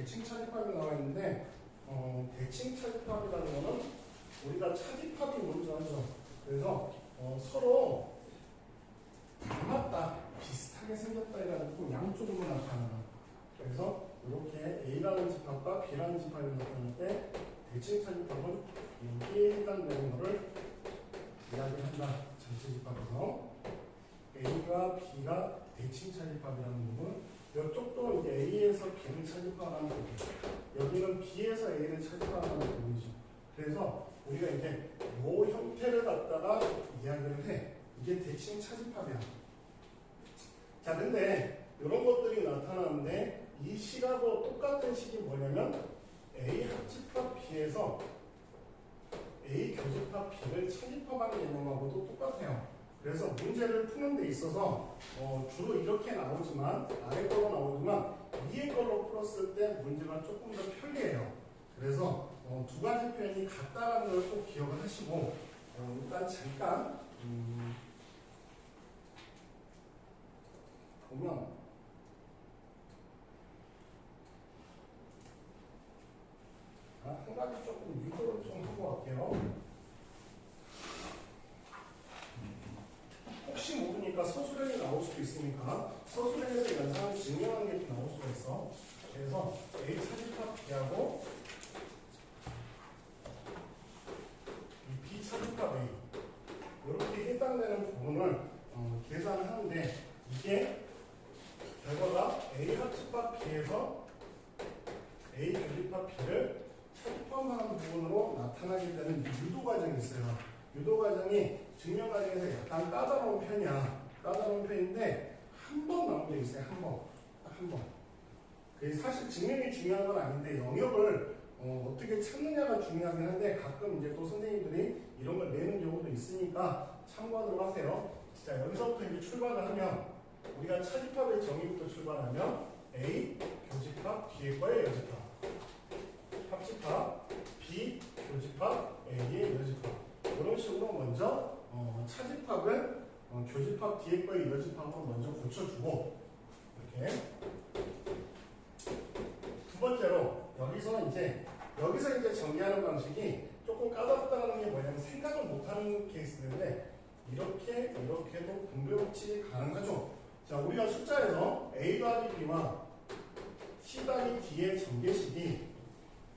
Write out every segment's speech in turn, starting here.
대칭 차집합이 나와 있는데 대칭 차집합이라는 거는 우리가 차집합이 뭔지 알죠? 그래서 서로 닮았다, 비슷하게 생겼다 해가지고 양쪽으로 나타나는. 그래서 이렇게 A라는 집합과 B라는 집합이 나타날 때 대칭 차집합은 여기에 해당되는 것을 이야기한다. 전체 집합에서 A가 B가 대칭 차집합이라는 부분, 이쪽도 이제 A에서 B를 차집합하는 부분, 여기는 B에서 A를 차집합하는 부분이죠. 그래서 우리가 이제 이 형태를 갖다가 이야기를 해. 이게 대칭 차집합이야. 자, 근데 이런 것들이 나타나는데 이 식하고 똑같은 식이 뭐냐면 A 합집합 B에서 A 교집합 B를 차집합하는 개념하고도 똑같아요. 그래서 문제를 푸는 데 있어서 주로 이렇게 나오지만, 아래 걸로 나오지만 위에 걸로 풀었을 때 문제가 조금 더 편리해요. 그래서 두 가지 표현이 같다라는 걸 꼭 기억을 하시고, 일단 잠깐 보면 한 가지 조금 유도를 좀 하고 갈게요. 혹시 모르니까 서술형이 나올 수도 있으니까 서술형에서 연산을 증명하는 게 나올 수가 있어. 그래서 A 차집합 B하고 B 차집합 A 이렇게 해당되는 부분을 계산을 하는데, 이게 결과가 A 합집합 B에서 A 교집합 B를 차집합하는 부분으로 나타나게 되는 유도 과정이 있어요. 유도 과정이 증명 과정에서 약간 까다로운 편이야. 까다로운 편인데 한 번 나온 게 있어요. 한 번. 딱 한 번. 사실 증명이 중요한 건 아닌데 영역을 어떻게 찾느냐가 중요하긴 한데, 가끔 이제 또 선생님들이 이런 걸 내는 경우도 있으니까 참고하도록 하세요. 자, 여기서부터 이제 출발을 하면 우리가 차집합의 정의부터 출발하면 A 교집합 B의 거의 여집합, 합집합 B 교집합 A의 여집합, 이런 식으로 먼저 차집합을 교집합 D의 거의 여집합으로 먼저 고쳐주고, 이렇게 두 번째로 여기서 이제 정리하는 방식이 조금 까다롭다는 게 뭐냐면 생각을 못하는 케이스인데, 이렇게도 분배 법칙이 가능하죠. 자, 우리가 숫자에서 A 더하기 B와 C 더하기 D의 전개식이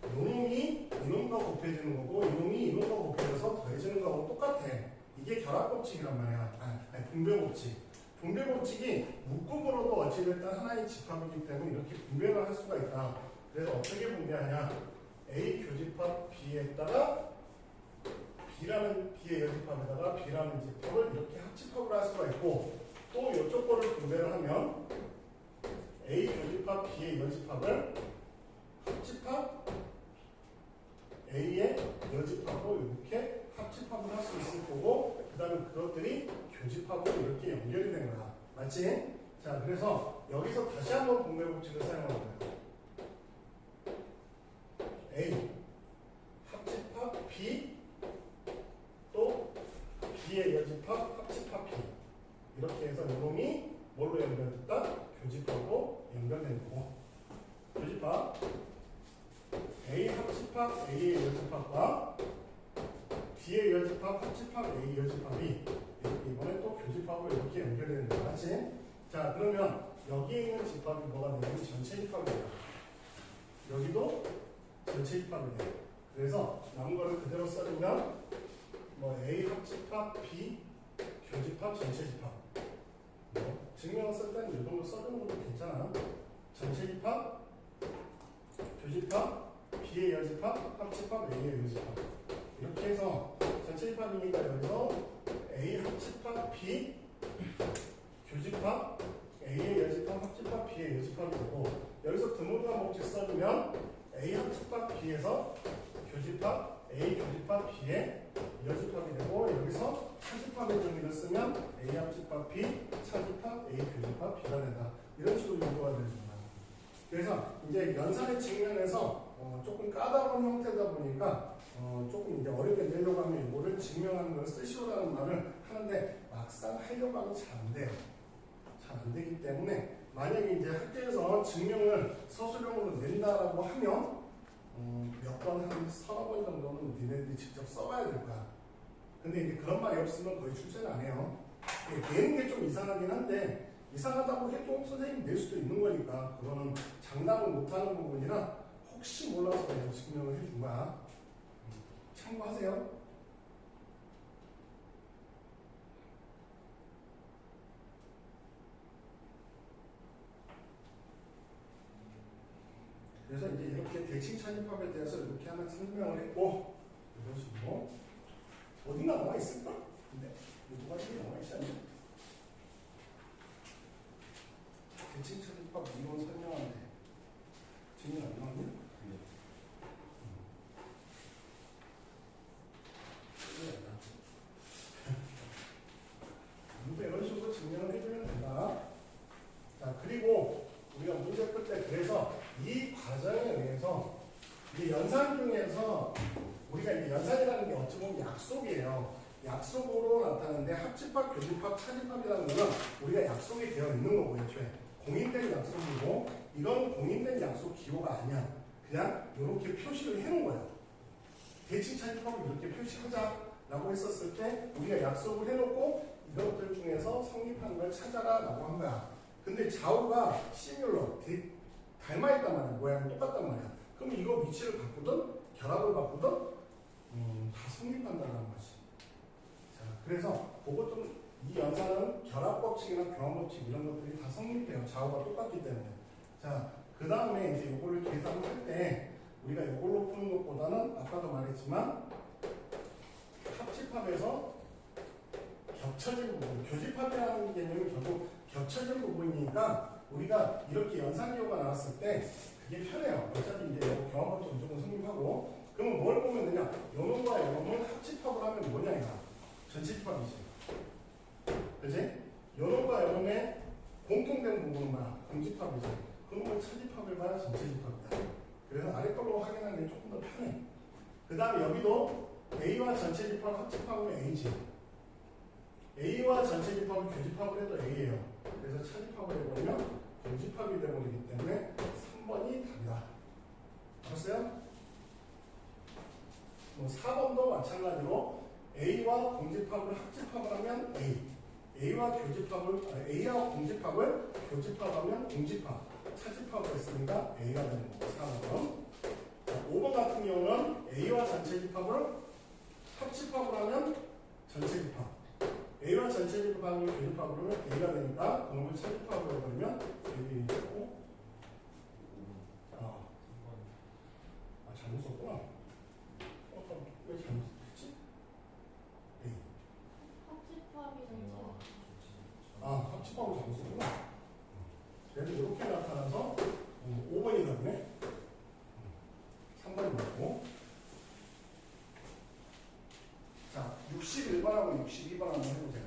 이놈이 이놈과 곱해지는 거고 이놈이 이놈과 곱해져서 더해지는 거하고 똑같아. 이게 결합 법칙이란 말이야. 분배 법칙. 분배 법칙이 묶음으로도 어찌됐든 하나의 집합이기 때문에 이렇게 분배를 할 수가 있다. 그래서 어떻게 분배하냐? A 교집합 B에다가 B라는 B의 여집합에다가 B라는 집합을 이렇게 합집합을 할 수가 있고, 또 이쪽 거를 분배를 하면 A 교집합 B의 여집합을 합집합 A의 여집합으로 이렇게 합집합을 할 수 있을 거고, 그 다음에 그것들이 교집합으로 이렇게 연결이 된 거야. 맞지? 자, 그래서 여기서 다시 한번 분배 법칙을 사용하는 거예요. A 합집합 B 또 B의 여집합 합집합 B, 이렇게 해서 이놈이 뭘로 연결됐다? 교집합으로 연결된 거고, 교집합 A 합집합 A의 여집합과 B의 여집합 합집합 A 여집합이 이번에 또 교집합으로 이렇게 연결되는 거야. 맞지? 자, 그러면 여기에 있는 집합이 뭐가 되냐면 전체 집합이에요. 여기도 전체 집합이 돼요. 그래서 남은 거를 그대로 써주면 A 합집합 B 교집합 전체 집합, 증명을 쓸 때는 이 정도 써주는 것도 괜찮아. 전체 집합 교집합 B의 여집합 합집합 A의 여집합, 이렇게 해서 전체 집합이니까 여기서 A 합집합 B 교집합 A의 여집합 합집합 B의 여집합이 되고, 여기서 드물과 법칙 써주면 A 합집합 B에서 교집합 A 교집합 B의 여집합이 되고, 여기서 차집합의 정의를 쓰면 A 합집합 B 차집합 A 교집합 B가 된다. 이런 식으로 유도가 됩니다. 그래서 이제 연산의 측면에서 조금 까다로운 형태다 보니까 조금 이제 어렵게 내려고 하면 이거를 증명하는 걸 쓰시오라는 말을 하는데, 막상 하려고 하면 잘 안 돼요. 잘 잘 안 되기 때문에 만약에 이제 학교에서 증명을 서술형으로 낸다라고 하면 몇 번, 한 서너 번 정도는 니네들이 직접 써봐야 될 거야. 근데 이제 그런 말이 없으면 거의 출제는 안 해요. 내는 게 좀 이상하긴 한데 이상하다고 해도 선생님이 낼 수도 있는 거니까 그거는 장담을 못하는 부분이라 혹시 몰라서 그냥 증명을 해준 거야. 참고하세요. 그래서 이제 이렇게 대칭 차집합에 대해서 이렇게 하나 설명을 했고 이런 식으로 어딘가 뭐가 있을까? 근데 누가 이게 뭐가 있지 않나? 대칭 차집합 이론 설명하는데 질문 안 나왔냐? 이런 식으로 증명을 해주면 된다. 자, 그리고 우리가 문제 풀 때 그래서 이 과정에 의해서 이제 연산 중에서 우리가 이제 연산이라는 게 어찌 보면 약속이에요. 약속으로 나타나는데 합집합, 교집합, 차집합이라는 거는 우리가 약속이 되어 있는 거고 애초에 공인된 약속이고 이건 공인된 약속 기호가 아니야. 그냥 이렇게 표시를 해놓은 거야. 대칭 차집합을 이렇게 표시하자라고 했었을 때 우리가 약속을 해놓고 이것들 중에서 성립하는 걸 찾아라라고 한 거야. 근데 좌우가 시뮬러, 닮아있단 말이야. 모양이 똑같단 말이야. 그럼 이거 위치를 바꾸든 결합을 바꾸든 다 성립한다는 거지. 자, 그래서 그것 좀 이 연산은 결합법칙이나 교환법칙 이런 것들이 다 성립돼요. 좌우가 똑같기 때문에. 자, 그 다음에 이제 이거를 계산을 할 때 우리가 이걸로 푸는 것보다는 아까도 말했지만 합집합에서 겹쳐진 부분, 교집합이라는 개념이 결국 겹쳐진 부분이니까 우리가 이렇게 연산기호가 나왔을 때 그게 편해요. 어차피 이제 교환법칙 무조건 성립하고 그러면 뭘 보면 되냐? 요놈과 요놈을 합집합을 하면 뭐냐 이거? 전치집합이지. 그치? 요놈과 요놈의 공통된 부분은 뭐야? 공집합이지. 그놈을 차집합을 봐야 전체집합이다. 그래서 아래 걸로 확인하는 게 조금 더 편해. 그 다음에 여기도 A와 전체집합 합집합은 A지. A와 전체집합을 교집합을 해도 A예요. 그래서 차집합을 해버리면 교집합이 되어버리기 때문에 3번이 답이다. 알았어요? 뭐 4번도 마찬가지로 A와 공집합을 합집합을 하면 A. A와 공집합을 교집합하면 공집합. 차집합을 했으니까 A가 되는 거고 4번. 5번 같은 경우는 A와 전체집합을 합집합을 하면 전체집합. A와 전체집합을 교집합을 하면 A가 되니까 그놈을 차집합을 해버리면 A이 되고 잘못 썼구나. 왜 잘못 썼지? A. 합집합이 전체. 합집합을 잘못 썼구나. 그래서 이렇게 나타나서 5번이 나오네. 3번이 맞고. 자, 61번하고 62번 한번 해보세요.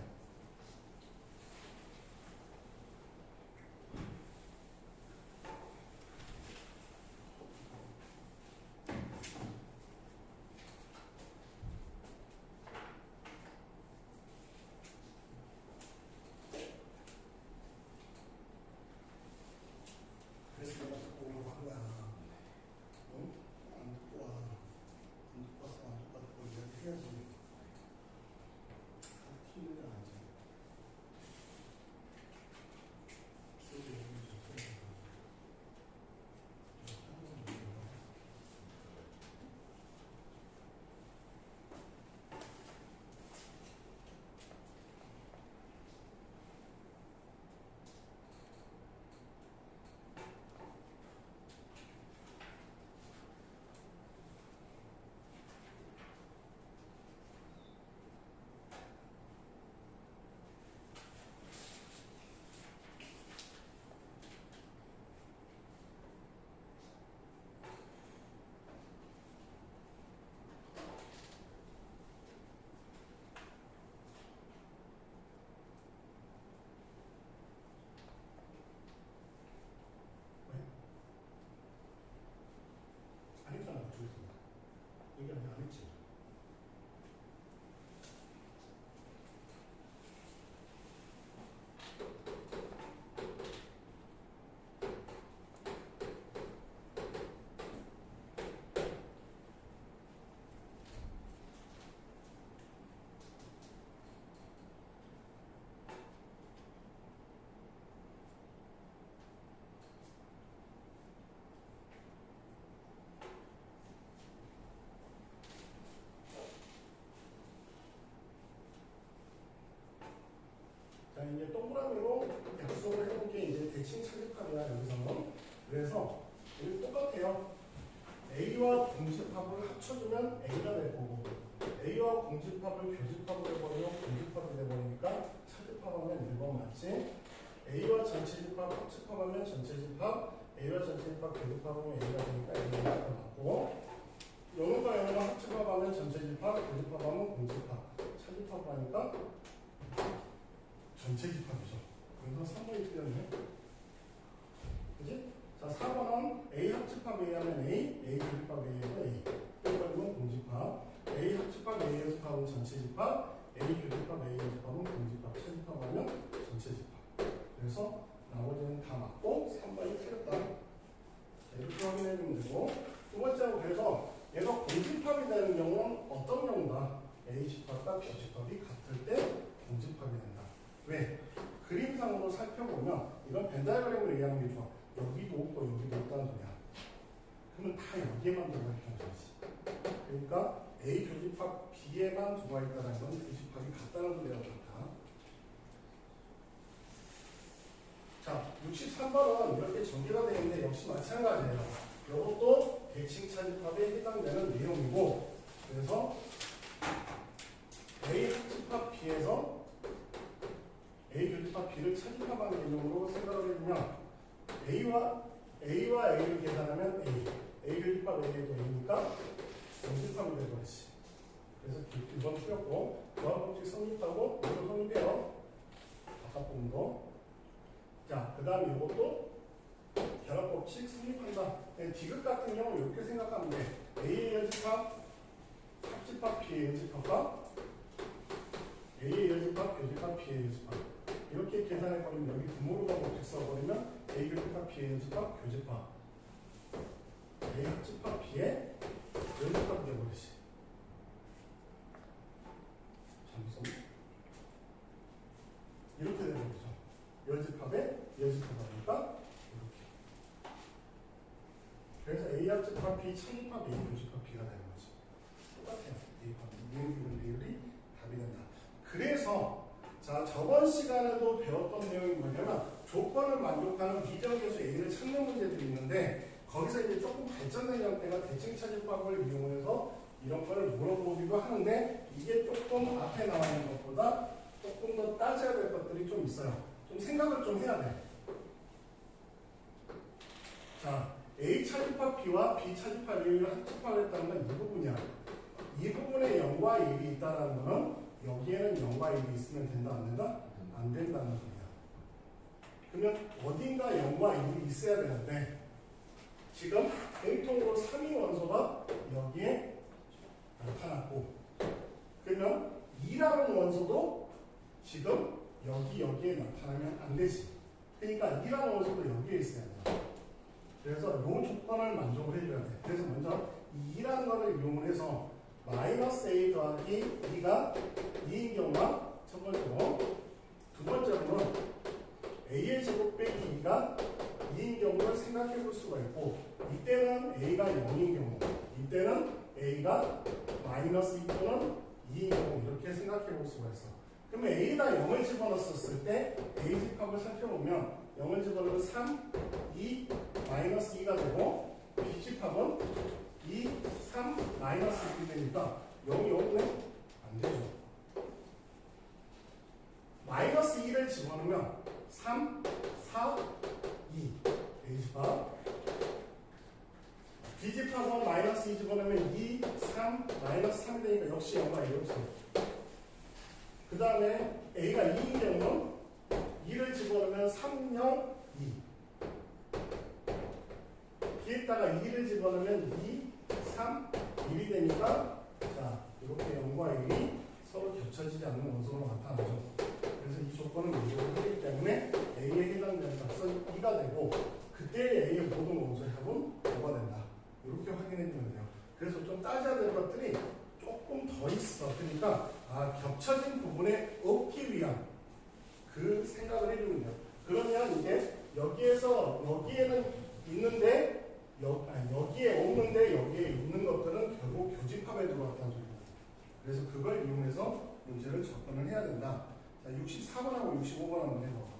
A와 공집합을 합쳐주면 A가 될 거고 A와 공집합을 교집합을 해버리면 공집합이 돼버리니까 차집합하면 1번 맞지? A와 전체집합 합집합하면 전체집합 A와 전체집합 교집합하면 A가 되니까 A가 맞고 영어과 영어가 합집합하면 전체집합 교집합하면 공집합 차집합하니까 전체집합이죠. 그래서 3번이 틀렸네. 그지? 자, 4번은 A 합집합 A 하면 A, A 교집합 A 하면 A. 그러면 공집합. A 합집합 A 교집합은 전체집합, A 교집합 A 교집합은 공집합, 차집합하면 전체집합. 그래서 나머지는 다 맞고 3번이 틀렸다. 자, 이렇게 확인해 주면 되고 두 번째로 그래서 얘가 공집합이 되는 경우는 어떤 경우다? A 집합과 B 집합이 같을 때 공집합이 된다. 왜? 그림상으로 살펴보면 이건 벤다이그램으로 얘기하는 게 좋아. 여기도 없고 여기도 없다는 소리야. 그러면 다 여기에만 들어가 있다는 소리지. 그러니까 A 교집합 B에만 들어가 있다는 건 교집합이 같다는 소리가 좋다. 자, 63번은 이렇게 전개가 되어 있는데 역시 마찬가지예요. 이것도 대칭 차집합에 해당되는 내용이고 그래서 A 합집합 B에서 A 교집합 B를 차집합하는 개념으로 생각을 해보면 A와 A를 계산하면 A 교집합 A에도 A니까 공집합이 되버리지. 그래서 2번 틀렸고 조합법칙 성립하고 이거 성립해요. 바깥 부분도. 자, 그 다음에 이것도 결합법칙 성립한다. 디귿 같은 경우 이렇게 생각하면 돼. A의 여집합, 합집합 B의 여집합과 A의 여집합, 교집합 B의 여집합 이렇게 계산해버리면 여기 분모로가 법칙 써버리면 A 교집합 B의 여집합, 교집합 A 합집합 B의 여집합이 되버리지. 잠시 이렇게 되버리죠. 여집합에 여집합하니까 이렇게. 그래서 A 합집합 B 차집합 A 교집합 B가 되는 거지. 똑같아요. 비율이 답이 된다. 그래서 자, 저번 시간에도 배웠던 내용이 뭐냐면 조건을 만족하는 비정계수 A를 찾는 문제들이 있는데 거기서 이제 조금 발전된 형태가 대칭 차집합을 이용해서 이런 거를 물어보기도 하는데 이게 조금 앞에 나와 있는 것보다 조금 더 따져야 될 것들이 좀 있어요. 좀 생각을 좀 해야 돼. 자, A 차집합 B와 B 차집합 A를 합집합을 했다는 건 이 부분이야. 이 부분에 0과 1이 있다는 거는 여기에는 0과 1이 있으면 된다 안 된다? 안 된다는 소리야. 그러면 어딘가 0과 1이 있어야 되는데 지금 공통으로 3위 원소가 여기에 나타났고 그러면 2라는 원소도 지금 여기에 나타나면 안 되지. 그러니까 2라는 원소도 여기에 있어야 돼. 그래서 이 조건을 만족을 해줘야 돼. 그래서 먼저 2라는 거를 이용을 해서 마이너스 A 더하기 2가 2인 경우가 첫 번째로 두 번째로는 A의 제곱 빼기 2가 2인 경우를 생각해 볼 수가 있고 이때는 A가 0인 경우 이때는 A가 마이너스 2 또는 2인 경우 이렇게 생각해 볼 수가 있어. 그러면 A에다 0을 집어넣었을 때 A 집합을 살펴보면 0을 집어넣으면 3, 2, 마이너스 2가 되고 B 집합은 2, 3, 마이너스 1이 되니까 0이 없네? 안 되죠. 마이너스 2를 집어넣으면 3, 4, 2 A집합 B집합은 마이너스 2 집어넣으면 2, 3, 마이너스 3이 되니까 역시 0과 1이 없어요. 그 다음에 A가 2인 경우는 2를 집어넣으면 3, 0, 2 B에다가 2를 집어넣으면 2, 3, 1이 되니까 자 이렇게 0과 1이 서로 겹쳐지지 않는 원소로 나타나죠. 그래서 이 조건을 만족을 하기 때문에 A에 해당되는 값은 2가 되고 그때 A의 모든 원소의 합은 5가 된다. 이렇게 확인해 주면 돼요. 그래서 좀 따져야 될 것들이 조금 더 있어. 그러니까 겹쳐진 부분에 없기 위한 그 생각을 해주면 돼요. 그러면 이게 여기에는 있는데 여기에 없는데 여기에 있는 것들은 결국 교집합에 들어왔다는 소리입니다. 그래서 그걸 이용해서 문제를 접근을 해야 된다. 자, 64번하고 65번 한번 해봐.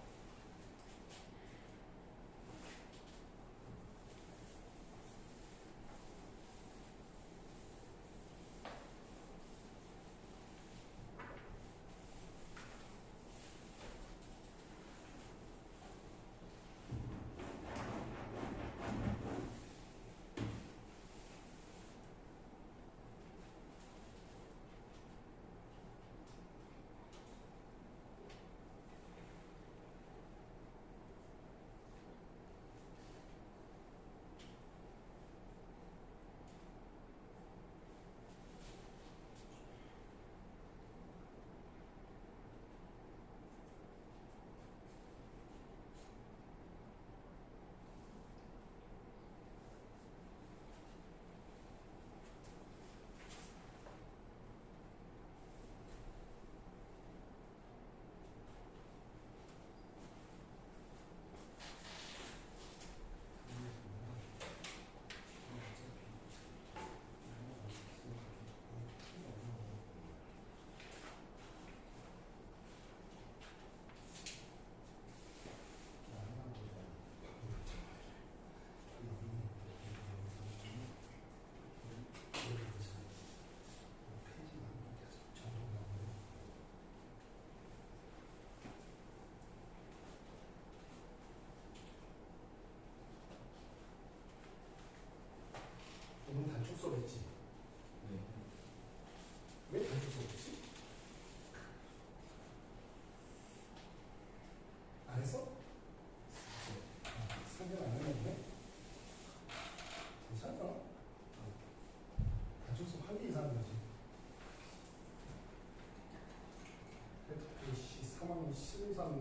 단축소랬지. 네. 왜 단축소랬지? 안 했어? 상견 안 했는데? 괜찮아. 단축소 한 개 이상인 거지. 씨 3학년 12사는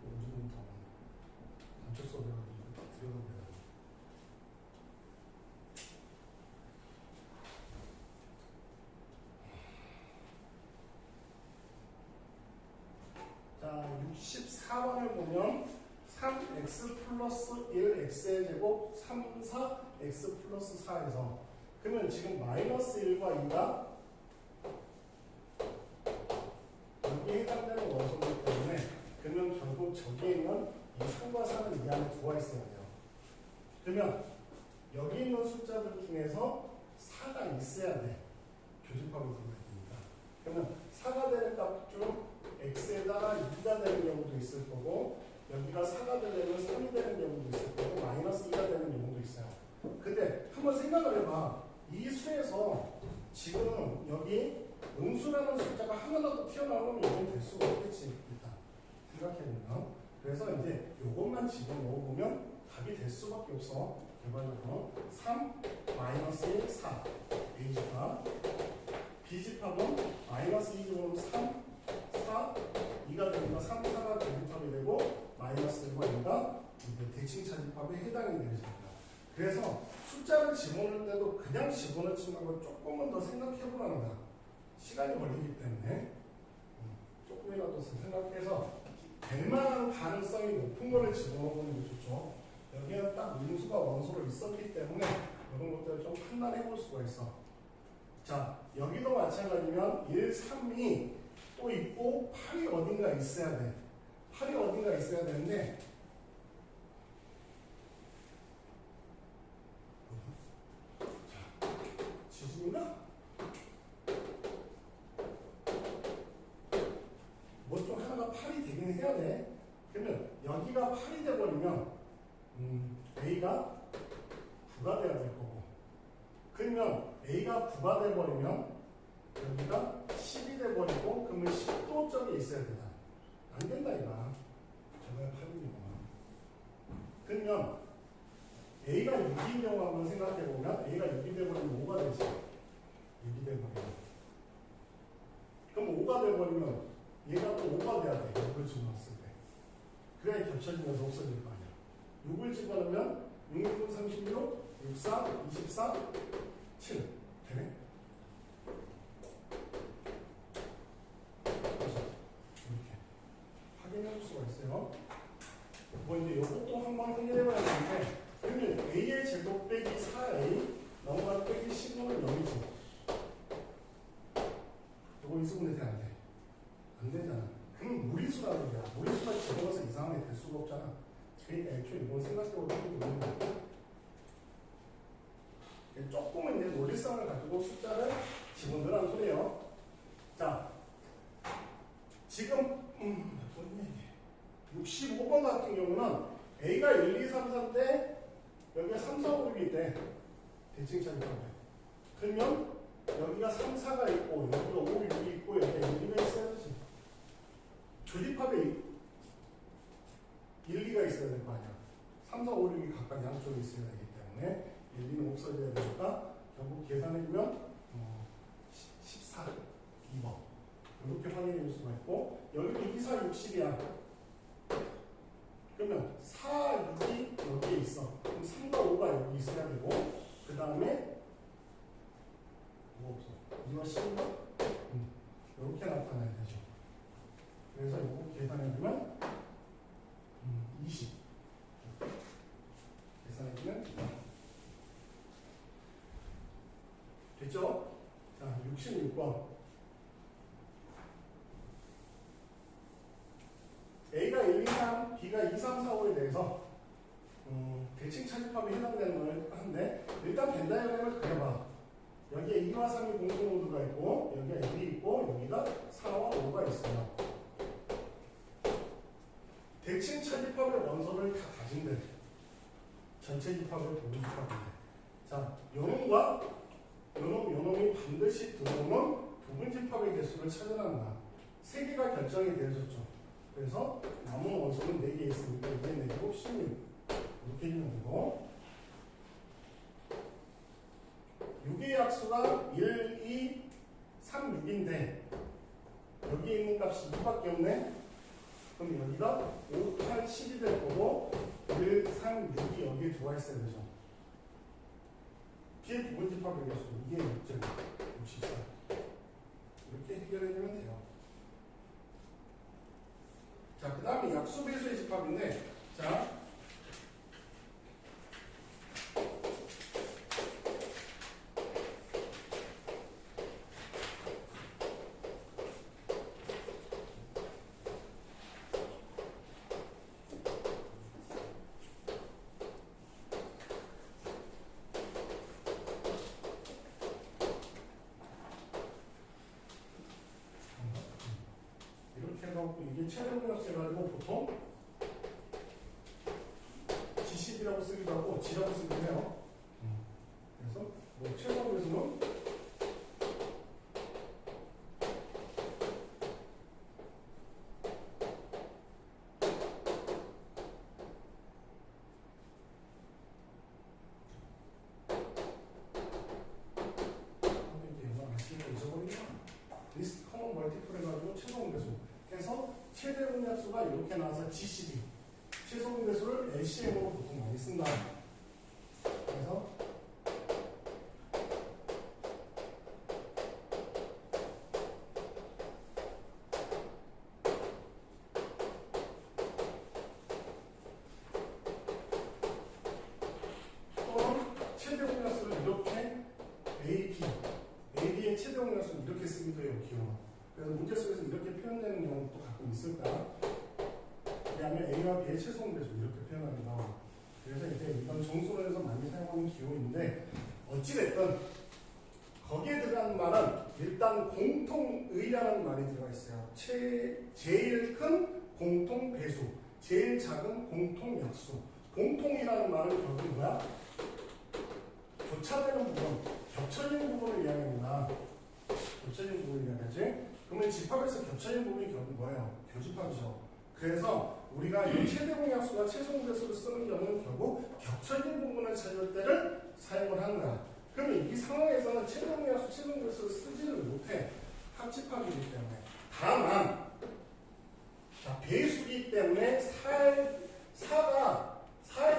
오죽부터 단축소 배워가지고 들여다보자. 자, 64번을 보면 3x 플러스 1x의 제곱 3, 4x 플러스 4에서 그러면 지금 마이너스 1과 2가 여기에 해당되는 원소이기 때문에 그러면 결국 저기에 있는 이 3과 4는 이 안에 들어와 있어야 돼요. 그러면 여기 있는 숫자들 중에서 4가 있어야 돼. 교집합이 들어야 되니까. 그러면 4가 되는 값 중 x에다가 2가 되는 경우도 있을 거고 여기가 4가 되려면 3이 되는 경우도 있을 거고 마이너스 2가 되는 경우도 있어요. 근데 한번 생각을 해봐. 이 수에서 지금 여기 음수라는 숫자가 하나라도 튀어나오면 이건 될 수가 없겠지. 일단 생각해보면. 그래서 이제 이것만 집어넣어보면 답이 될 수밖에 없어. 결과적으로 3, 마이너스 1, 4 A집합 B집합은 마이너스 2 집어넣으면 3, 4, 2가 되니까 3, 4가 교집합이 되고 마이너스 1과 2가 대칭차 집합에 해당이 되겠습니다. 그래서 숫자를 집어넣을 때도 그냥 집어넣지 말고 조금은 더 생각해보라는 거야. 시간이 걸리기 때문에 조금이라도 생각해서 될 만한 가능성이 높은 거를 집어넣는 게 좋죠. 여기는 딱 음수가 원소로 있었기 때문에 이런 것들을 좀 판단해 볼 수가 있어. 자, 여기도 마찬가지면 1, 3이 또 있고 8이 어딘가 있어야 돼. 8이 어딘가 있어야 되는데 지수인가? 뭐 좀 하나가 8이 되긴 해야 돼. 그러면 여기가 8이 돼버리면 A가 9가 돼야 될 거고 그러면 A가 9가 돼버리면 여기가 10이 돼버리고 그러면 10도 쪽에 있어야 되다. 안 된다 이거. 저거야 8이구나. 그러면 A가 6인 경우 한번 생각해보면 A가 6이 돼버리면 5가 되지. 6이 돼버리면 그럼 5가 돼버리면 얘가 또 5가 돼야 돼. 6을 집어넣었을 때. 그래야 겹쳐지면서 없어질 거 아니야. 6을 집어넣으면 6, 6, 36, 6, 4, 24, 7 되네? 이렇게 확인해 볼 수가 있어요. 뭐 이제 이것도 한번 확인해 봐야 되는데 그러면 A의 제곱 빼기 4A 넘어가 빼기 15는 0이지. 이거 인수분해 돼 안 돼? 안 되잖아. 그럼 무리수라는 거야. 무리수가 집어넣어서 이상한 게 될 수가 없잖아. 그러니까 애초에 이건 생각해보면 힘든 거야. 조금은 이제 논리성을 가지고 숫자를 집어넣으라는 소리예요. 자, 지금 65번 같은 경우는 A가 1, 2, 3, 4인데 여기가 3, 4, 5, 6이 있대. 대칭차 집합에. 그러면 여기가 3, 4가 있고 여기가 5, 6이 있고 여기가 1, 2가 있어야 되지. 조집합에 1, 2가 있어야 될 거 아니야. 3, 4, 5, 6이 각각 양쪽에 있어야 되기 때문에 1, 2는 없어져야 되니까 결국 계산해주면 14, 2번 이렇게 확인해 줄 수가 있고 여기도 2, 4, 6, 10이야. 그러면 4, 6이 여기에 있어. 그럼 3과 5가 여기 있어야 되고 그 다음에 뭐 없어. 2와 10인가? 이렇게 나타나야 되죠. 그래서 이거 계산해주면 20 계산해주면 됐죠? 자, 66번 A가 1, 2, 3, B가 2, 3, 4, 5에 대해서 대칭 차집합에 해당되는 걸 하는데 일단 벤다이어그램을 그려봐. 여기에 2와 3이 공통모드가 있고 여기가 1이 있고 여기가 4와 5가 있어요. 대칭 차집합의 원소를 다 가진대. 전체 집합의 부분 집합인데 자, 요놈과 요놈이 반드시 들어오는 부분집합의 개수를 찾으란다. 3개가 결정이 되어졌죠. 그래서 남은 원소는 4개 있으니까 이게 4개고 16 이렇게 해주면 되고 6의 약수가 1, 2, 3, 6인데 여기에 있는 값이 2밖에 없네. 그럼 여기가 5, 8, 10이 될 거고 1, 3, 6이 여기에 들어와 있어야 되죠. 비의 부분집합의 개수 이게 6.64 이렇게 해결해주면 돼요. 자, 그 다음에 약수 배수의 집합인데 자 이렇게 해갖고 이게 최대공약수 해가지고 보통 G10이라고 쓰기도 하고 G라고 쓰기도 해요. 그래서 뭐 최소 배수는 리스트 커먼 멀티플 해가지고 최소 배수 해서 최대 공약수가 이렇게 나와서 G10 최소 공배수를 LCM으로 보통 많이 쓴다. 그래서 또는 최대 공약수를 이렇게 AB의 최대 공약수는 이렇게 쓰기도 해요. 기호는. 그래서 문제 속에서 이렇게 표현되는 경우도 가끔 있을까? 왜냐하면 A와 B의 최소공배수 이렇게 표현합니다. 그래서 이제 이건 정수론에서 많이 사용하는 기호인데 어찌됐든 거기에 들어가는 말은 일단 공통의라는 말이 들어가 있어요. 제일 큰 공통배수, 제일 작은 공통약수. 공통이라는 말은 결국 뭐야? 교차되는 부분, 겹쳐지는 부분을 이야기합니다. 겹쳐지는 부분을 이야기하지? 그러면 집합에서 겹쳐지는 부분이 결국 뭐예요? 교집합이죠. 그래서 우리가 이 최대공약수와 최소공배수를 쓰는 경우는 결국 겹쳐있는 부분을 찾을 때를 사용을 하는 거야. 그러면 이 상황에서는 최대공약수, 최소공배수를 쓰지를 못해. 합집합이기 때문에. 다만 자, 배수기 때문에 4의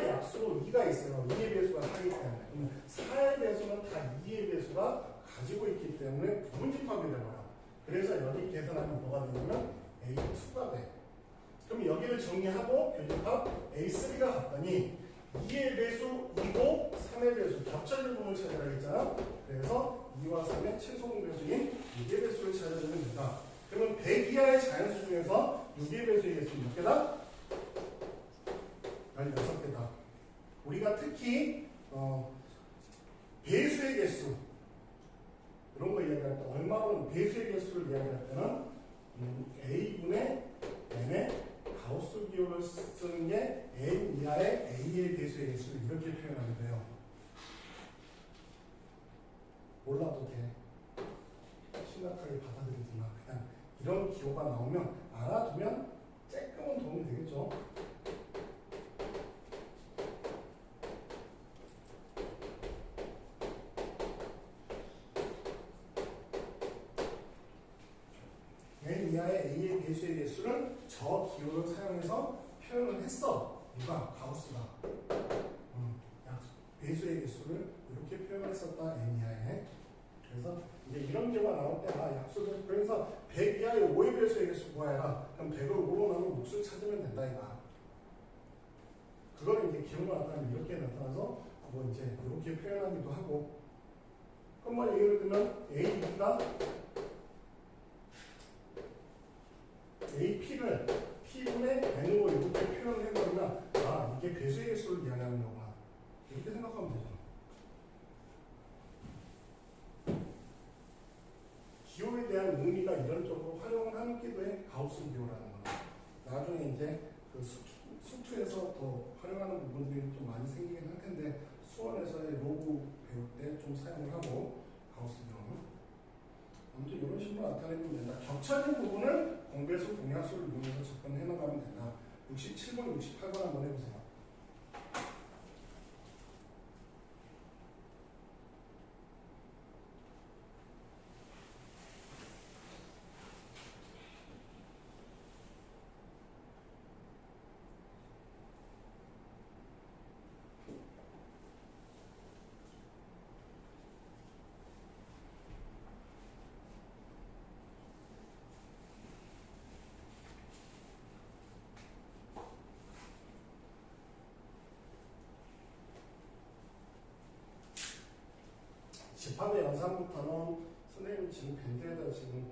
약수로 2가 있어요. 2의 배수가 4이기 때문에. 그러면 4의 배수는 다 2의 배수가 가지고 있기 때문에 부분집합이 되고요. 그래서 여기 계산하면 뭐가 되냐면 A2가 돼. 그럼 여기를 정리하고 교집합 A3가 갔더니 2의 배수 2고 3의 배수 겹쳐진 부분을 찾으라 했잖아. 그래서 2와 3의 최소공 배수인 6의 배수를 찾아주면 된다. 그러면 100 이하의 자연수 중에서 6의 배수의 개수 몇 개다? 16개다. 우리가 특히 배수의 개수 이런 거 이야기할 때 얼마로 배수의 개수를 이야기할 때는 A분의 N의 가우스 기호를 쓰는 게 N 이하의 A의 배수의 개수를 이렇게 표현하게 돼요. 몰라도 돼. 심각하게 받아들이지 마. 그냥 이런 기호가 나오면 알아두면 조금은 도움이 되겠죠. N 이하의 A의 배수의 개수를 저 기호를 사용해서 표현을 했어. 누가? 가우스가. 배수의 개수를 이렇게 표현했었다. N 이하에. 그래서 이제 이런 경우가 나올 때 약수를 그래서 100 이하의 5의 배수의 개수 구하여라. 그럼 100을 5로 나누면 몫을 찾으면 된다 이거. 그걸 이제 기호가 나타나면 이렇게 나타나서 뭐 이제 이렇게 표현하기도 하고. 그럼 뭐 예를 들면 AB가 AP를 P분의 N으로 이렇게 표현을 해버리면 이게 배수의 개수를 이야기하는 거구나. 이렇게 생각하면 되죠. 기호에 대한 의미가 이런 쪽으로 활용을 하기도 해. 가우스 기호라는 거는. 나중에 이제 그 수투에서 더 활용하는 부분들이 좀 많이 생기긴 할 텐데 수원에서의 로그 배울 때 좀 사용을 하고 가우스형. 아무튼 이런 식으로 나타내면 된다. 겹쳐진 부분을 공배수 공약수를 이용해서 접근해 나가면 된다. 67번, 68번 한번 해보세요. 집합의 영상부터는 선생님이 지금 밴드에다 지금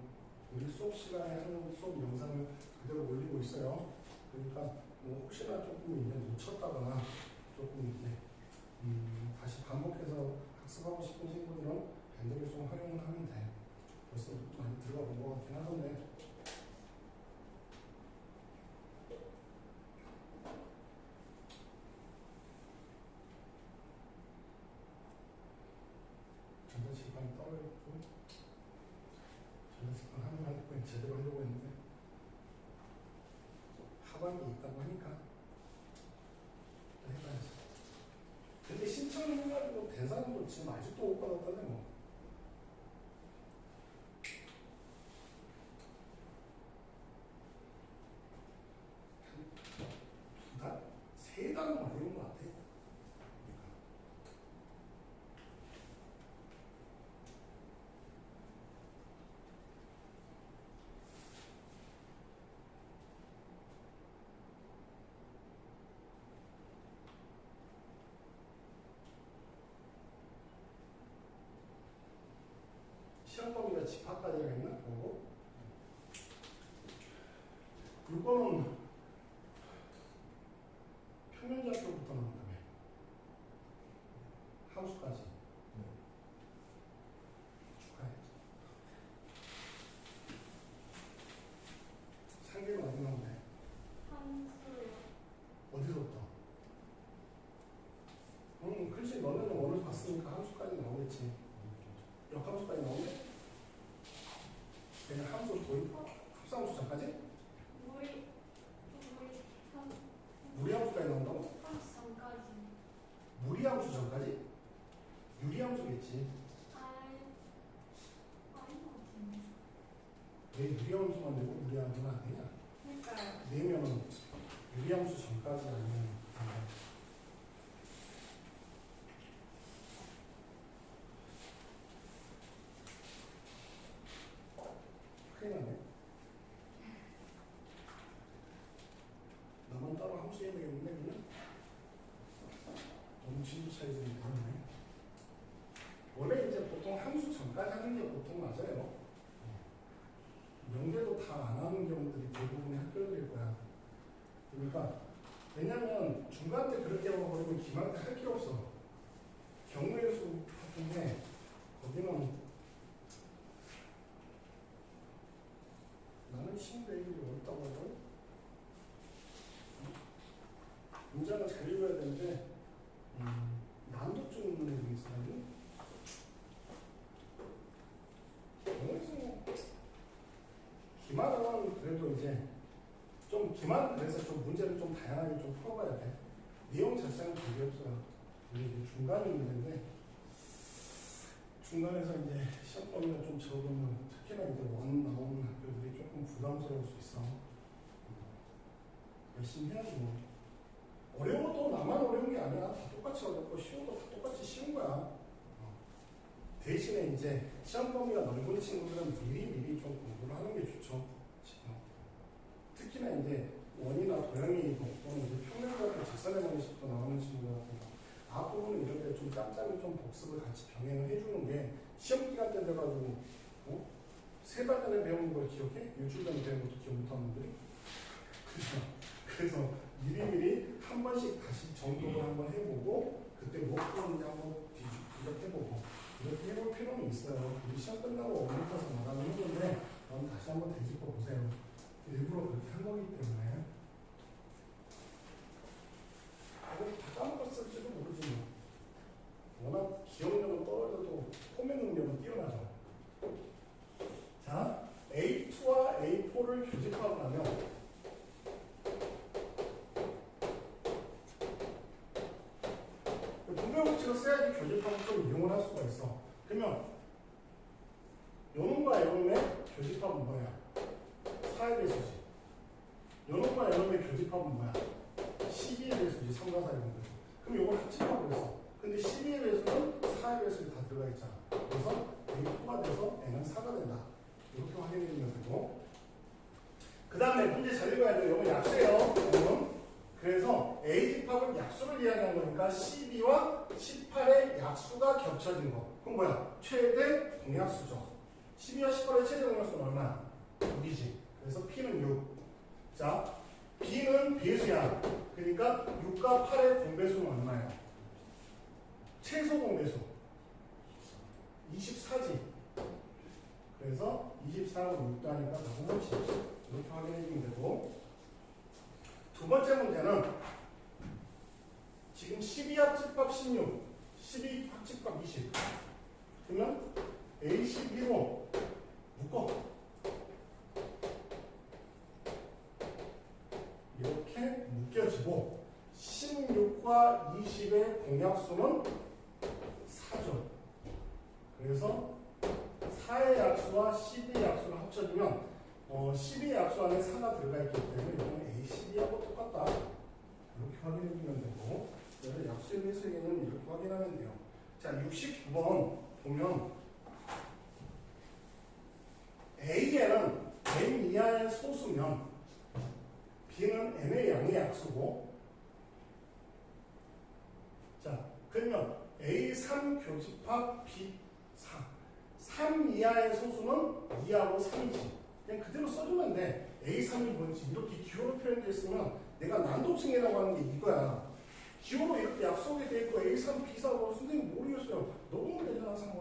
우리 수업 시간에 하는 수업 영상을 그대로 올리고 있어요. 그러니까 뭐 혹시나 조금 이제 놓쳤다거나 조금 이제 다시 반복해서 학습하고 싶은 친구들은 밴드를 좀 활용을 하면 돼. 벌써 많이 들어가 본 것 같긴 하던데. 전자칠판 떨어졌고 전자칠판 하는 거 제대로 하려고 했는데 하반기 있다고 하니까 또 해봐야지. 근데 신청해가지고 된 사람도 지금 아직도 못 받았다네 뭐. 한 2달? 3달은 걸리는 것 같아. 시험 범위가 집합까지가 있나? 그거? 이거는 평면좌표부터 나온다며. 함수까지. 축하해. 상계는 어디 나오네? 함수요. 어디서부터? 글쎄 너네는 원을 봤으니까 함수까지 나오겠지. 역함수까지 나오네? 그냥 함수 도입? 합성함수 전까지? 무리함수까지 나온다고? 함수 전까지. 무리함수 전까지? 유리함수겠지. 아닌 것 같은데. 왜 유리함수만 되고 무리함수는 안 되냐? 그러니까요. 내면은 유리함수 전까지 아니면 안 돼. 큰일 나네. 나만 따로 함수 해야 되겠는데, 그러면? 너무 진도 차이가 있네. 원래 이제 보통 함수 전까지 하는 게 보통 맞아요. 명제도 다 안 하는 경우들이 대부분의 학교들일 거야. 그러니까, 왜냐면 중간 때 그렇게 해버리면 기말 때 할 필요 없어. 경우의 수 같은데, 거기는 나는 친구의 얘기를 어렵다고 하고, 문장을 잘 읽어야 되는데, 난독증 있는 애들이 있어요. 기말은 그래도 이제 좀 기말은 그래서 좀 문제를 좀 다양하게 좀 풀어봐야 돼. 내용 자체는 되게 없어요. 이게 중간이 문제인데 중간에서 이제 시험 범위가 좀 적으면 특히나 이제 원 나오는 학교들이 조금 부담스러울 수 있어. 열심히 해야지 뭐. 어려워도 나만 어려운 게 아니야. 다 똑같이 어렵고 쉬워도 다 똑같이 쉬운 거야. 대신에 이제 시험 범위가 넓은 친구들은 미리 좀 공부를 하는 게 좋죠. 지금. 특히나 이제 원이나 도형이 또는 이제 평면과도 직선의 방식도 나오는 친구들 같은 거. 앞부분은 이런 데 좀 짬짬이 좀 복습을 같이 병행을 해주는 게 시험 기간 때 돼가지고 3달 전에 배운 걸 기억해? 일주일 전에 배운 것도 기억 못하는 분들이? 그래서 미리미리 한 번씩 다시 정독을 한번 해보고 그때 뭐 풀었는지 한번 뒤적해보고 이렇게 해볼 필요는 있어요. 우리 시험 끝나고 어머니께서 나가는 했는데 그럼 다시 한번 되짚어 보세요. 일부러 그렇게 한 거기 때문에 다 까먹었을지도 모르지 뭐. 워낙 기억력은 떨어져도 포면 능력은 뛰어나죠. 그래서 써야지 교집합을 좀 이용을 할 수가 있어. 그러면 요놈과 요놈의 교집합은 뭐야? 4의 배수지. 요놈과 요놈의 교집합은 뭐야? 12의 배수지. 3과 4의 배수. 그럼 요걸 합집합을 했어. 근데 12의 배수는 4의 배수에 다 들어가 있잖아. 그래서 A4가 돼서 N은 4가 된다. 이렇게 확인해주면 되고. 그 다음에 문제 잘 읽어야 돼요. 이건 약수예요. 그래서 A집합은 약수를 이야기한 거니까 12와 18의 약수가 겹쳐진 거. 그럼 뭐야? 최대 공약수죠. 12와 18의 최대 공약수는 얼마야? 6이지. 그래서 P는 6. 자, B는 배수야. 그러니까 6과 8의 공배수는 얼마예요? 최소 공배수. 24지. 그래서 24는 6도 하니까 더 훨씬 이렇게 확인해 주면 되고. 두 번째 문제는 지금 12합집합 16, 12합집합 20. 그러면 A12로 묶어. 이렇게 묶여지고 16과 20의 공약수는 4죠. 그래서 4의 약수와 12의 약수를 합쳐주면 12의 약수 안에 4가 들어가 있기 때문에 이거는 A12하고 똑같다. 이렇게 확인해주면 되고, 그래서 약수의 배수의 개념을 이렇게 확인하면 돼요. 자, 69번 보면 A에는 N 이하의 소수면 B는 N의 양의 약수고, 자, 그러면 A3 교집합 B4 3 이하의 소수는 2하고 3이지. 그냥 그대로 써주면 돼. A3이 뭔지 이렇게 기호로 표현되어 있으면 내가 난독증이라고 하는 게 이거야. 기호로 이렇게 약속이 돼 있고 A3, B4고 선생님 모르겠어요. 녹음을 되잖아, 상을.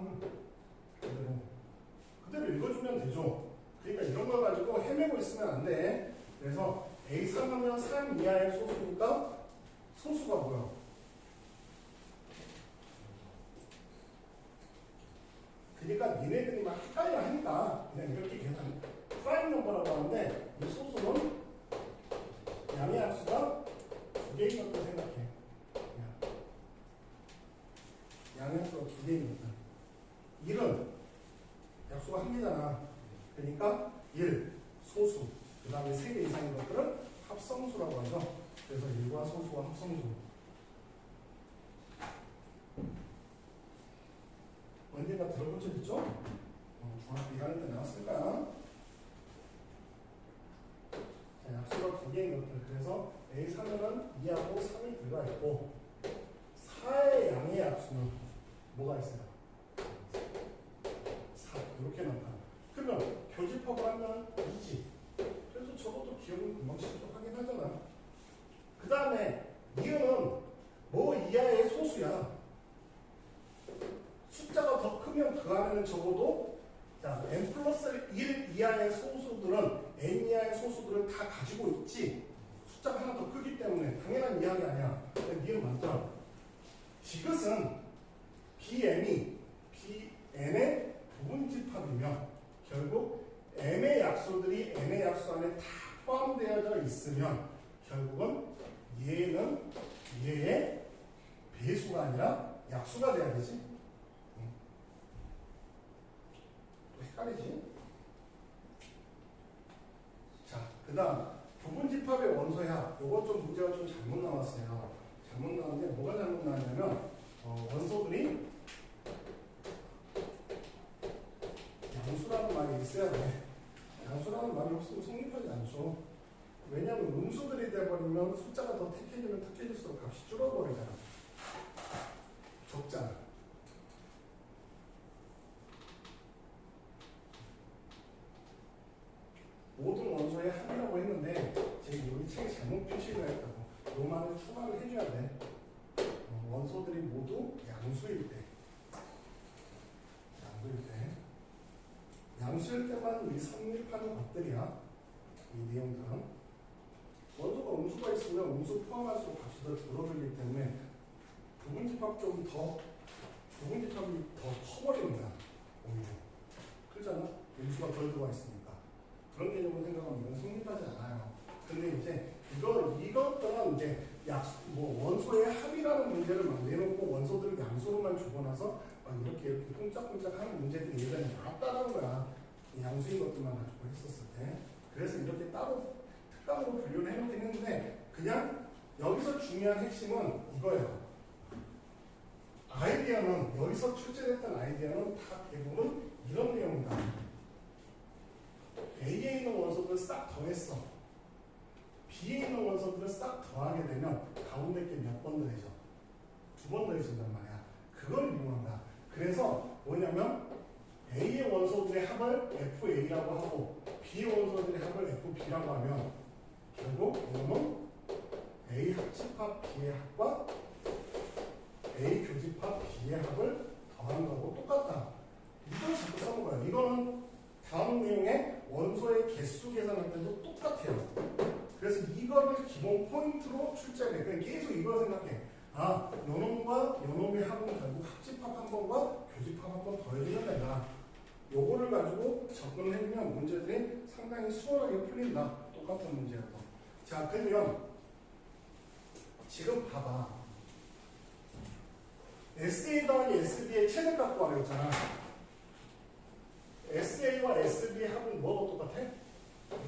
그대로 읽어주면 되죠. 그러니까 이런 걸 가지고 헤매고 있으면 안 돼. 그래서 A3 하면 3 이하의 소수니까 소수가 뭐야? 그러니까 니네들이 막 헷갈려 하니까 그냥 이렇게 계산 프라임 넘버라고 하는데 이 소수는 양의 약수가 2개인 것도 생각해. 양의 약수가 2개인 것도. 1은 약수가 1개잖아. 그러니까 1, 소수. 그 다음에 3개 이상인 것들은 합성수라고 하죠. 그래서 1과 소수와 합성수. 언젠가 들어본 적 있죠? 중학교 2학년 때 나왔을 거야. 자, 약수가 2개인 것들. 그래서 A3에는 2하고 3이 들어가 있고, 4의 양의 약수는 뭐가 있어요? 4. 이렇게 나타나. 그러면 교집합을 하면 2지. 그래서 저것도 기억은 금방 쉽게 확인하잖아. 그 다음에 이거는 뭐 이하의 소수야. 숫자가 더 크면 그 안에는 적어도 자, n 플러스 1 이하의 소수들은 n 이하의 소수들을 다 가지고 있지. 숫자가 하나 더 크기 때문에 당연한 이야기 아니야. 니은 맞죠? 디귿은 bn이 bn의 부분집합이며 결국 m의 약수들이 n의 약수 안에 다 포함되어져 있으면 결국은 얘는 얘의 배수가 아니라 약수가 돼야 되지. 헷갈리지? 자, 그 다음 부분집합의 원소야. 요것 좀 문제가 좀 잘못 나왔어요. 잘못 나왔는데 뭐가 잘못 나왔냐면 원소들이 양수라는 말이 있어야 돼. 양수라는 말이 없으면 성립하지 않죠. 왜냐하면 음수들이 돼버리면 숫자가 더 택해지면 택해질수록 값이 줄어버리잖아. 적잖아. 모든 원소의 합이라고 했는데 제가 여기 책에 잘못 표시를 했다고. 요 말을 추가를 해줘야 돼. 원소들이 모두 양수일 때. 양수일 때만 이 성립하는 것들이야. 이 내용들은. 원소가 음수가 있으면 음수 포함할수록 값이 더 줄어들기 때문에 부분집합이 더 커버리는 거야. 오히려. 그렇잖아? 음수가 덜 들어와 있으니까. 그런 개념을 생각하면 이건 성립하지 않아요. 근데 이제 이것들은 이제 뭐 원소의 합이라는 문제를 막 내놓고 원소들을 양수로만 주고 나서 막 이렇게 꼼짝꼼짝 하는 문제들이 예전에 나왔다는 거야. 이 양수인 것들만 가지고 했었을 때. 그래서 이렇게 따로 특강으로 분류를 해놓긴 했는데 그냥 여기서 중요한 핵심은 이거예요. 아이디어는 여기서 출제됐던 아이디어는 다 대부분 이런 내용이다. A에 있는 원소들을 싹 더했어. B에 있는 원소들을 싹 더하게 되면 가운데 게 몇 번 더해져? 2번 더해진단 말이야. 그걸 이용한다. 그래서 뭐냐면 A의 원소들의 합을 FA라고 하고 B의 원소들의 합을 FB라고 하면 결국 이거는 A 합집합 B의 합과 A 교집합 B의 합을 더하는 거하고 똑같다. 이걸 자꾸 써먹어요. 이거는 다음 내용에 원소의 개수 계산할 때도 똑같아요. 그래서 이거를 기본 포인트로 출제를 해. 그냥 계속 이걸 생각해. 아, 요놈과 요놈의 합은 결국 합집합 한 번과 교집합 한 번 더해주면 된다. 요거를 가지고 접근을 해주면 문제들이 상당히 수월하게 풀린다. 똑같은 문제여도. 자, 그러면 지금 봐봐. SA 더하기 SB의 최대 값 구하려고 했잖아. SA와 SB의 합은 뭐하고 똑같아?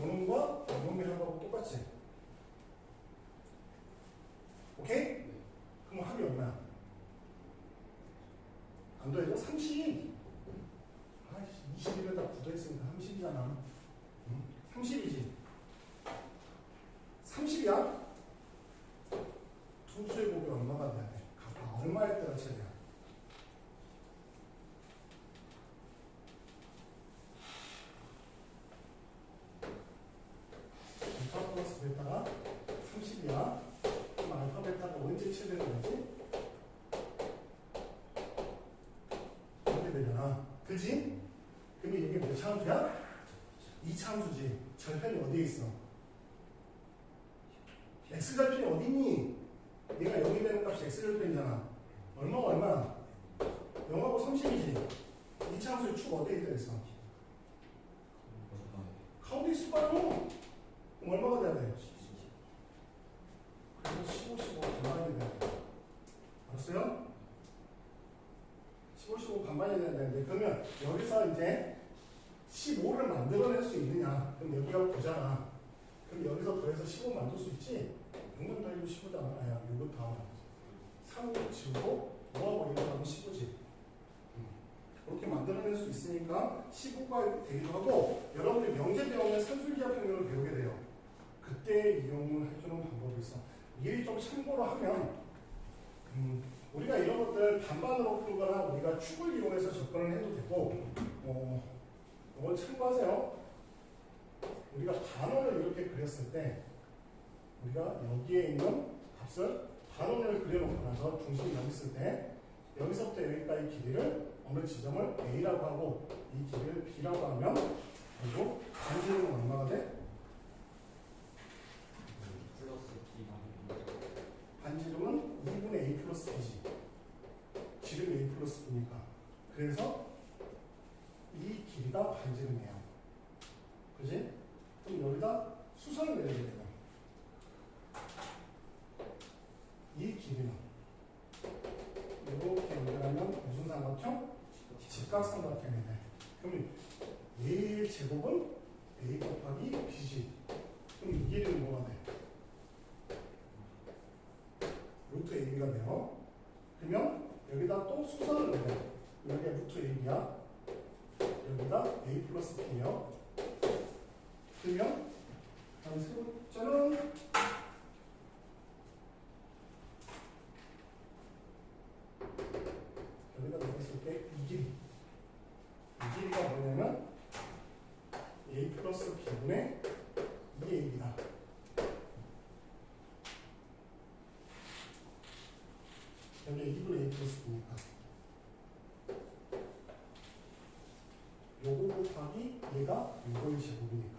요놈과 요놈의 합하고 똑같지? 오케이? 그럼 합이 얼마야? 안 더해져? 30. 아이씨, 21에다 9 더했으니까 30이잖아. 30이지. 30이야? 두 수의 곱이 얼마가 돼야 돼? 각각 얼마에 따라 쳐야 돼? 알파 플러스 베타가 30이야. 그럼 알파 베타가 언제 쳐되는 거지? 이렇게 되잖아. 그지? 그럼 이게 몇 차함수야? 2차함수지. 절편이 어디에 있어? x절편이 어디니? 얘가 0이 되는 값이 x절편이잖아. 얼마가 얼마야? 0하고 30이지. 2차함수의 축 어디에 들어있어? 가운데 있을 거 아니야? 그럼 얼마가 돼야 돼? 그래서 15, 15 반반이 돼야 돼. 알았어요? 15, 15 반반이 돼야 되는데 그러면 여기서 이제 15를 만들어낼 수 있느냐? 그럼 여기가 9잖아. 그럼 여기서 더해서 15 만들 수 있지? 6만 더해도 15잖아. 아야, 6을 다 3 지우고 5하고 1을 하면 15지. 그렇게 만들어낼 수 있으니까 15가 되기도 하고 여러분들이 명제 배우면 산술기하 평균을 배우게 돼요. 그때 이용을 해주는 방법이 있어. 미리 좀 참고로 하면 우리가 이런 것들 반반으로 풀거나 우리가 축을 이용해서 접근을 해도 되고 이걸 참고하세요. 우리가 반원을 이렇게 그렸을 때 우리가 여기에 있는 값을 반원을 그려놓고 나서 중심이 여기 있을 때 여기서부터 여기까지 길이를 어느 지점을 A라고 하고 이 길이를 B라고 하면 그리고 반지름은 얼마가 돼? 반지름은 2분의 A 플러스 B지. 지름이 A 플러스 B니까. 그래서 이 길이가 반지름이에요. 그지? 그럼 여기다 수선을 내려야 돼요. 이 길이는 이렇게 연결하면 무슨 삼각형? 직각삼각형이 돼. 그럼 A의 제곱은 A 곱하기 B지. 그럼 이 길이는 뭐가 돼? 루트 AB가 돼요. 그러면 여기다 또 수선을 내려. 여기가 루트 AB야. 여기다 A 플러스 B예요. 그러면 다음 세 번째는 여기다 넣었을 때 이 길이. 이 길이가 뭐냐면 A 플러스 B분의 2AB다. 여기 2분의 A 플러스 B니까. 요거 곱하기 얘가 요거의 제곱이니까.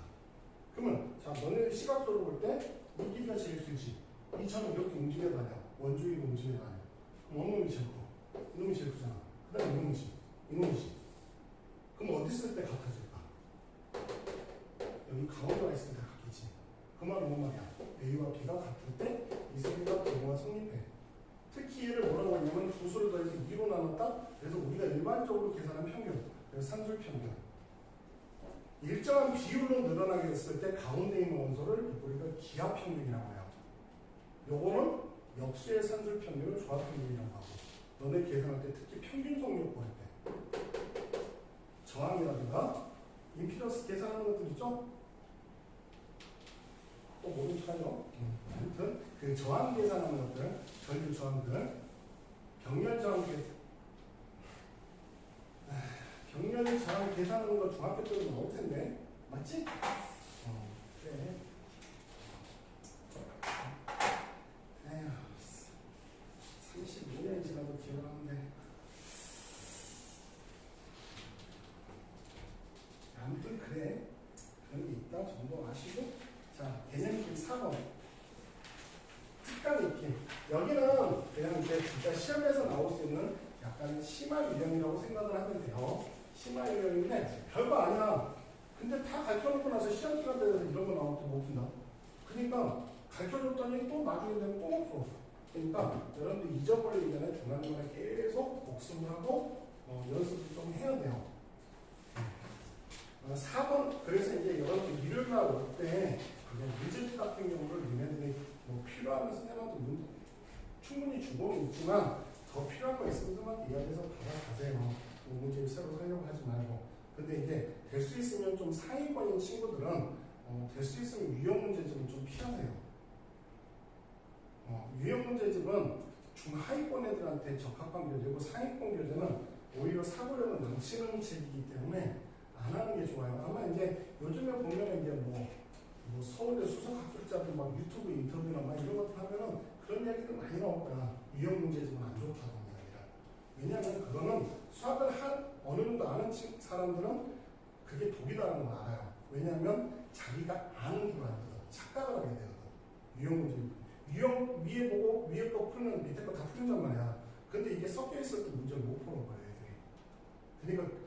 그러면 자 너네 시각적으로 볼 때 이 길이가 제일 길지. 이 차는 이렇게 움직여 다녀. 원주의로 움직여 다녀. 그럼 어느 놈이 제일 커? 이놈이 제일 크잖아. 그 다음에 이놈이지. 이놈이지. 그럼 어디 있을 때 같아질까? 여기 가운데가 있을 때 같겠지. 그 말은 뭔 말이야? A와 B가 같을 때 이 세 개가 부호가 성립해. 특히 얘를 뭐라고 하냐면 두 수를 더해서 2로 나눴다. 그래서 우리가 일반적으로 계산한 평균, 그래서 산술 평균. 일정한 비율로 늘어나게 됐을 때 가운데 있는 원소를 우리가 기하 평균이라고 해요. 요거는 역수의 산술 평균을 조합 평균이라고 하고, 너네 계산할 때 특히 평균 성립 구할 때 저항이라든가 임피던스 계산하는 것들 있죠? 또 모른 척하죠? 아무튼 그 저항 계산하는 것들, 전류 저항들, 병렬 저항 병렬 저항 계산하는 거 중학교 때도 나올 텐데, 맞지? 그래. 에휴, 35년이 지나도 기억하는데. 아무튼 그래. 그런 게 있다 정도 아시고. 자, 개념 4번. 특강 익힘. 여기는 그냥 이제 진짜 시험에서 나올 수 있는 약간 심화 유형이라고 생각을 하면 돼요. 심화 유형인데 별거 아니야. 근데 다 가르쳐놓고 나서 시험 기간 되면서 이런 거 나오면 또 못 푼다. 그러니까 가르쳐줬더니 또 나중에 되면 또 못 풀어. 그러니까 여러분들 잊어버리기 전에 중간중간에 계속 복습을 하고 연습을 좀 해야 돼요. 4번, 그래서 이제 여러분들 일요일날 올 때 문제집 같은 경우를 얘네들이 뭐 필요하면 선생님한테 충분히 주고는 있지만 더 필요한 거 있으면 선생님한테 이야기해서 받아가세요. 뭐 문제를 새로 살려고 하지 말고. 근데 이제 될 수 있으면 좀 상위권인 친구들은 될 수 있으면 유형 문제집은 좀 피하세요. 유형 문제집은 중하위권 애들한테 적합한 교재고 상위권 교재는 오히려 사고력을 망치는 책이기 때문에 안 하는 게 좋아요. 아마 이제 요즘에 보면 이제 뭐 서울대 수석학술자들 막 유튜브 인터뷰나 막 이런 것들 하면은 그런 이야기들 많이 나올 거야. 유형 문제집은 안 좋다는 이야기라. 왜냐하면 그거는 수학을 어느 정도 아는 사람들은 그게 독이다라는 걸 알아요. 왜냐하면 자기가 아는 줄 알거든. 착각을 하게 되거든. 유형 문제. 유형 위에 보고 위에 거 풀면 밑에 거 다 풀린단 말이야. 근데 이게 섞여 있을 때 문제를 못 푸는 거야, 애들이. 그러니까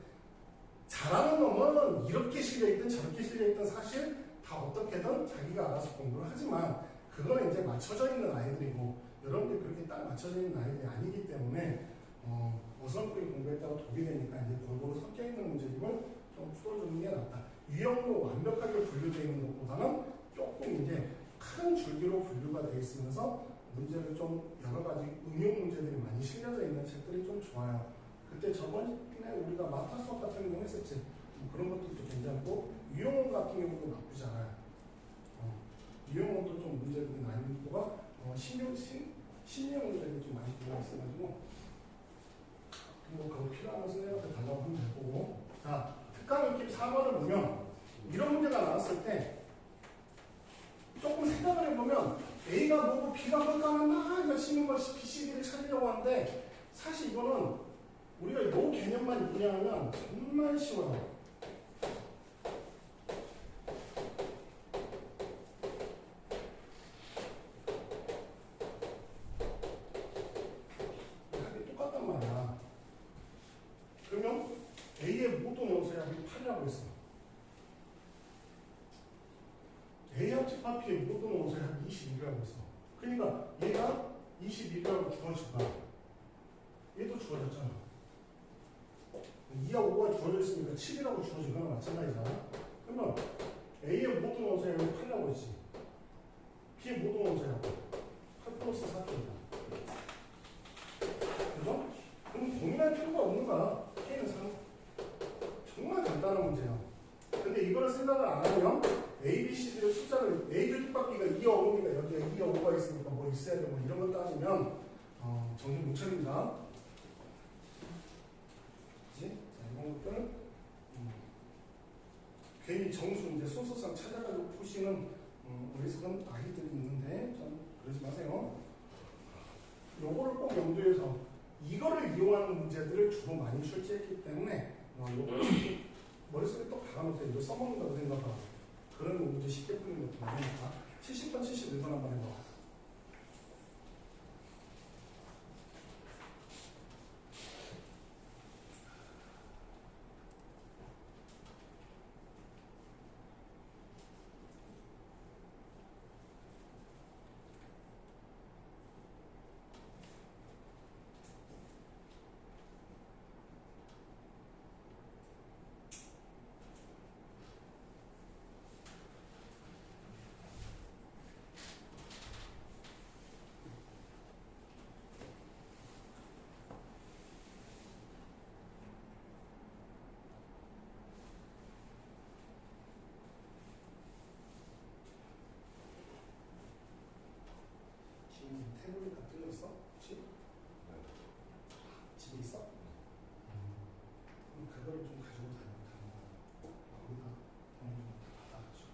잘하는 놈은 이렇게 실려있든 저렇게 실려있든 사실 다 어떻게든 자기가 알아서 공부를 하지만 그거는 이제 맞춰져 있는 아이들이고 여러분들이 그렇게 딱 맞춰져 있는 아이들이 아니기 때문에 어설프게 공부했다가 독이 되니까 이제 골고루 섞여 있는 문제집을 좀 풀어주는 게 낫다. 유형으로 완벽하게 분류되어 있는 것보다는 조금 이제 큰 줄기로 분류가 되어 있으면서 문제를 좀 여러 가지 응용 문제들이 많이 실려져 있는 책들이 좀 좋아요. 그때 저번에 우리가 마타 수업 같은 경우 했었지. 그런 것들도 괜찮고 유형원 같은 경우도 나쁘지 않아요. 유형원도 좀 문제들이 많이 있고가 신명 문제들이 좀 많이 들어가 있어가지고 뭐 그거 필요하면 선생님한테 달라고 하면 될 거고. 자, 특강 익힘 4번을 보면 이런 문제가 나왔을 때 조금 생각을 해보면 A가 뭐고 B가 뭘까 하면 막 열심히 BCD를 찾으려고 하는데 사실 이거는 우리가 이 개념만 이해하면 정말 쉬워요. 합이 똑같단 말이야. 그러면 A의 모든 원소의 합이 8이라고 했어. A 합집합 B의 모든 원소의 합이 21이라고 했어. 그러니까 얘가 21이라고 주어진 거야. 얘도 주어졌잖아. 2하고 5가 주어져 있으니까 7이라고 주어진 거나 마찬가지잖아. 그러면 A의 모든 원소의 합이 8이라고 했지. B의 모든 원소의 합 8 플러스 4입니다. 그죠? 그럼 고민할 필요가 없는 거야. K는 3. 정말 간단한 문제야. 근데 이거를 생각을 안 하면 A, B, C, D의 숫자를 A 교집합비가 2와 5니까 여기에 2와 5가 있으니까 뭐 있어야 되고 뭐 이런 거 따지면 정신 못 차립니다. 그치? 자, 이런 것들 괜히 정수 이제 순서상 찾아가지고 푸시는 어리석은 아이들이 있는데 좀 그러지 마세요. 요거를 꼭 염두에서 이거를 이용하는 문제들을 주로 많이 출제했기 때문에 요거를 머릿속에 또 박아놓으세요. 이거 써먹는다고 생각하고 그런 문제 쉽게 푸는 것도 많으니까 70번, 71번 한번 해봐. 집에 있어? 그럼 그거를 좀 가지고 다니는 거야. 거기다 어느 정도 받아가지고.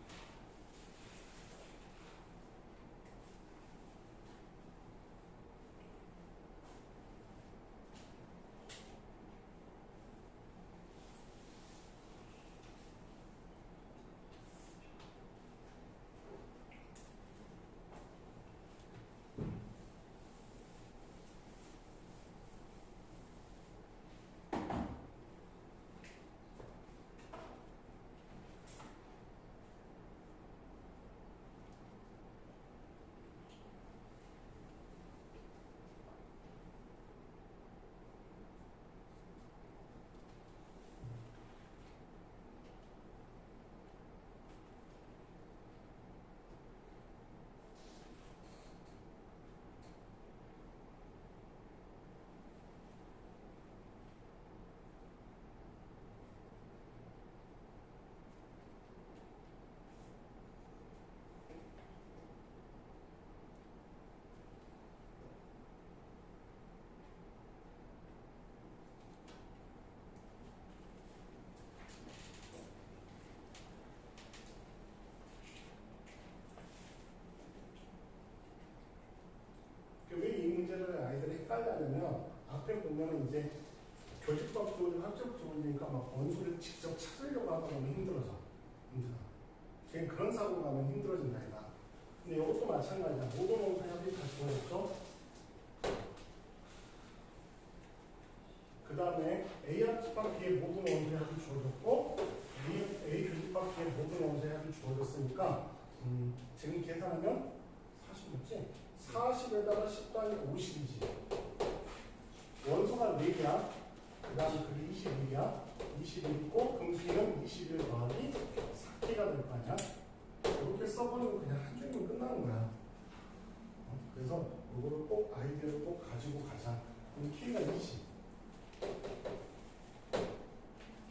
왜 이 문제를 아이들이 헷갈려하냐면 앞에 보면 이제 교집법 조문, 학습 조문이니까 막 원소를 직접 찾으려고 하다 보면 힘들어져. 문제가. 걔는 그런 사고가 나면 힘들어진다 이다. 근데 이것도 마찬가지야. 모든 원소 합이 다 주어졌죠. 그 다음에 A 합집합 B의 모든 원소 합이 주어졌고 A 교집합 B의 모든 원소 합이 주어졌으니까 지금 계산하면 40이었지? 40에다가 10 더하기 50이지. 원소가 4개야. 그 다음에 그게 21이야. 21 있고 금수는 21 더하기 4개가 될 거 아니야. 이렇게 써버리면 그냥 한 줄이면 끝나는 거야. 그래서 이거를 꼭 아이디어를 꼭 가지고 가자. 그럼 K가 20.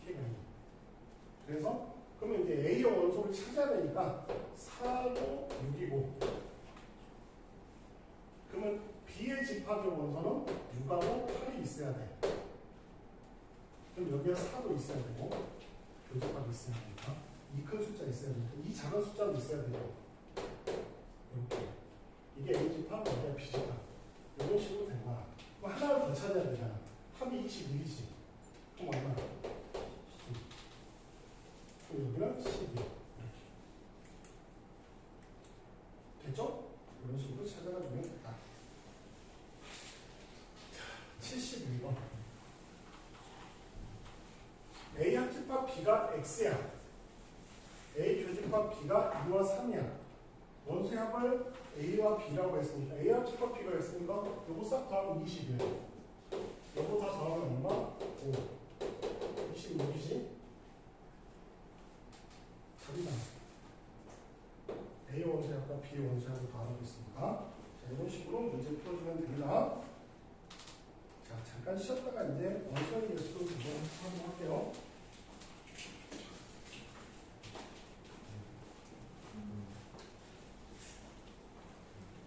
K가 2. 그래서 그러면 이제 A의 원소를 찾아야 되니까 4고 6이고 그러면 B의 집합의 원소는 6하고 8이 있어야 돼. 그럼 여기에 4도 있어야 되고 교집합이 있어야 되니까 이 큰 숫자 있어야 되니까 이 작은 숫자도 있어야 되고 이렇게 이게 A 집합, 여기가 B 집합 이런 식으로 된 거야. 그럼 하나를 더 찾아야 되잖아. 합이 21이지. 그럼 얼마나? 그럼 여기는 12. 됐죠? 이런 식으로 찾아가주면 된다. 71번. A 합집합 B가 X야. A 교집합 B가 2와 3이야. 원소의 합을 A와 B라고 했으니까 A 합집합 B가 있으니까 요거 싹 더하면 21. 요거 다 더하면 얼마? 5. 26이지? 답이다. A 원소의 합과 B 원소의 합을 더하고 있으니까 자, 이런 식으로 문제 풀어주면 됩니다. 자, 잠깐 쉬었다가 이제 원소의 개수 한번 할게요.